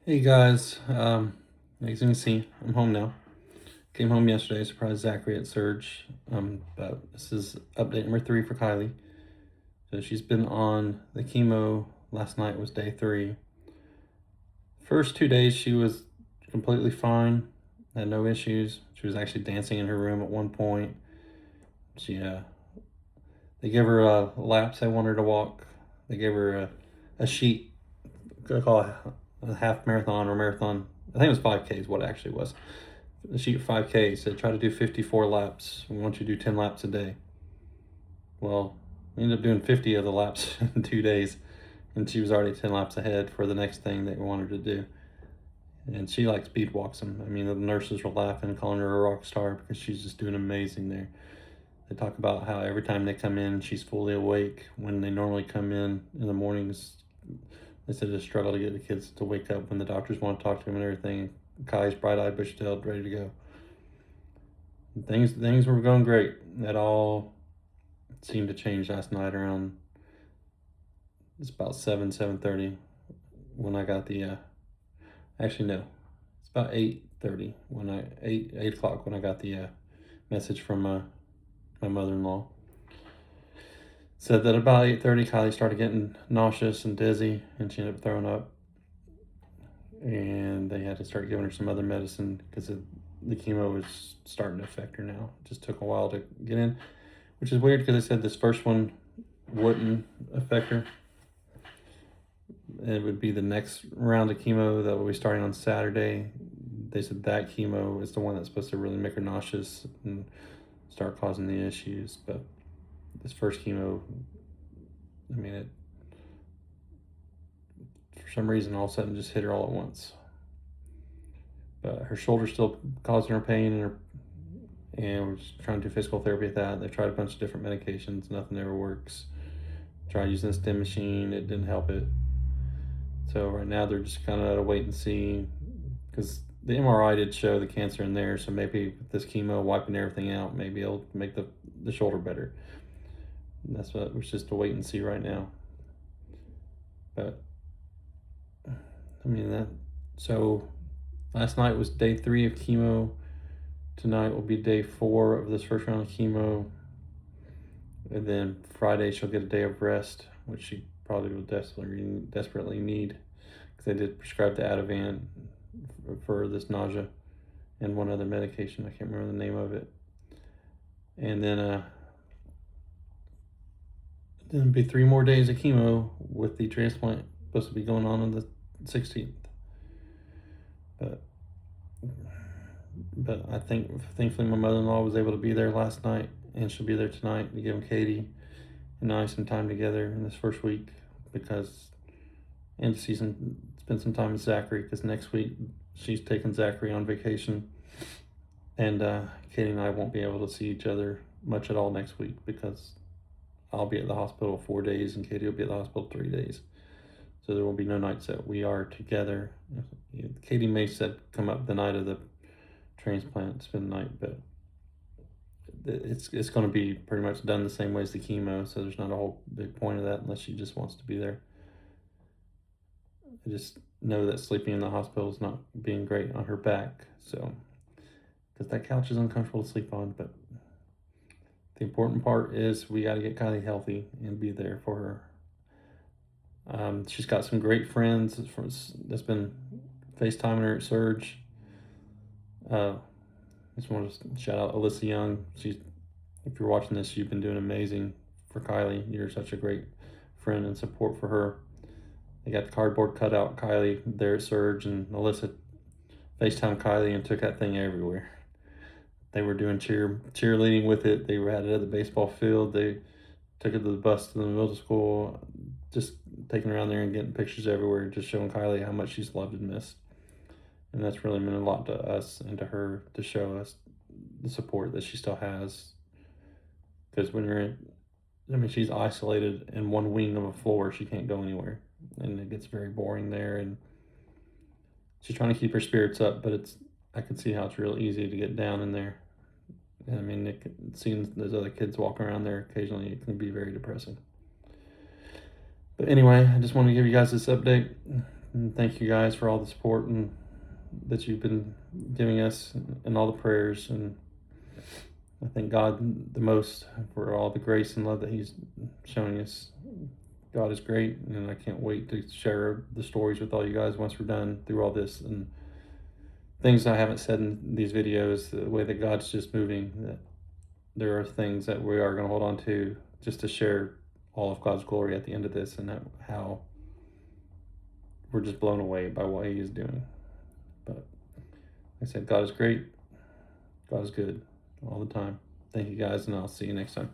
Hey guys, as you can see, I'm home now. Came home yesterday, surprised Zachary at Surge. But this is update number 3 for Kyleigh. So she's been on the chemo. Last night was day 3. First 2 days she was completely fine, had no issues. She was actually dancing in her room at one point. They gave her laps. They want her to walk. They gave her a sheet. I call it a half marathon or marathon. I think it was 5Ks. What it actually was. The sheet 5K said try to do 54 laps. We want you to do 10 laps a day. Well, we ended up doing 50 of the laps in 2 days, and she was already 10 laps ahead for the next thing that we wanted to do. And she like speed walks them. I mean, the nurses were laughing, calling her a rock star because she's just doing amazing there. They talk about how every time they come in, she's fully awake. When they normally come in the mornings, they said it's a struggle to get the kids to wake up when the doctors want to talk to them and everything. Kai's bright-eyed, bushy-tailed, ready to go. Things were going great. That all seemed to change last night around, it's about 7:30 when I got the actually no, it's about 8:30 when I 8 o'clock when I got the message from my mother-in-law. Said that about 8:30 Kyleigh started getting nauseous and dizzy, and she ended up throwing up, and they had to start giving her some other medicine because the chemo was starting to affect her now. It just took a while to get in, which is weird because they said this first one wouldn't affect her. It would be the next round of chemo that will be starting on Saturday. They said that chemo is the one that's supposed to really make her nauseous and start causing the issues. But this first chemo, I mean, it for some reason all of a sudden just hit her all at once. But her shoulder's still causing her pain, and we're just trying to do physical therapy with that. They've tried a bunch of different medications, nothing ever works. Tried using the stim machine, it didn't help it. So right now they're just kind of at a wait and see, because the MRI did show the cancer in there. So maybe with this chemo wiping everything out, maybe it'll make the shoulder better. And that's what was just a wait and see right now. But I mean that. So last night was day 3 of chemo. Tonight will be day 4 of this first round of chemo. And then Friday she'll get a day of rest, which she probably will desperately need, because they did prescribe the Ativan for this nausea and one other medication. I can't remember the name of it. And then it'll be 3 more days of chemo with the transplant supposed to be going on the 16th. But I think thankfully my mother-in-law was able to be there last night, and she'll be there tonight to give Katie and I some time together in this first week, because end of season spend some time with Zachary, because next week she's taking Zachary on vacation, and Katie and I won't be able to see each other much at all next week because I'll be at the hospital 4 days and Katie will be at the hospital 3 days. So there will be no nights that we are together. Katie may said come up the night of the transplant, spend the night, but it's going to be pretty much done the same way as the chemo, so there's not a whole big point of that unless she just wants to be there. I just know that sleeping in the hospital is not being great on her back, so because that couch is uncomfortable to sleep on. But the important part is we got to get Kyleigh healthy and be there for her. She's got some great friends that's been FaceTiming her at Surge. Just want to shout out Alyssa Young. If you're watching this, you've been doing amazing for Kyleigh. You're such a great friend and support for her. They got the cardboard cutout Kyleigh there at Surge, and Alyssa FaceTime Kyleigh and took that thing everywhere. They were doing cheerleading with it. They had it at the baseball field. They took it to the bus to the middle school, just taking around there and getting pictures everywhere, just showing Kyleigh how much she's loved and missed. And that's really meant a lot to us and to her, to show us the support that she still has. Because she's isolated in one wing of a floor. She can't go anywhere, and it gets very boring there. And she's trying to keep her spirits up, but I can see how it's real easy to get down in there. And I mean, seeing those other kids walking around there occasionally, it can be very depressing. But anyway, I just wanted to give you guys this update. And thank you guys for all the support and that you've been giving us and all the prayers. And I thank God the most for all the grace and love that He's showing us. God is great, and I can't wait to share the stories with all you guys once we're done through all this and things I haven't said in these videos, the way that God's just moving, that there are things that we are going to hold on to just to share all of God's glory at the end of this, and how we're just blown away by what He is doing. But like I said, God is great. God is good all the time. Thank you guys, and I'll see you next time.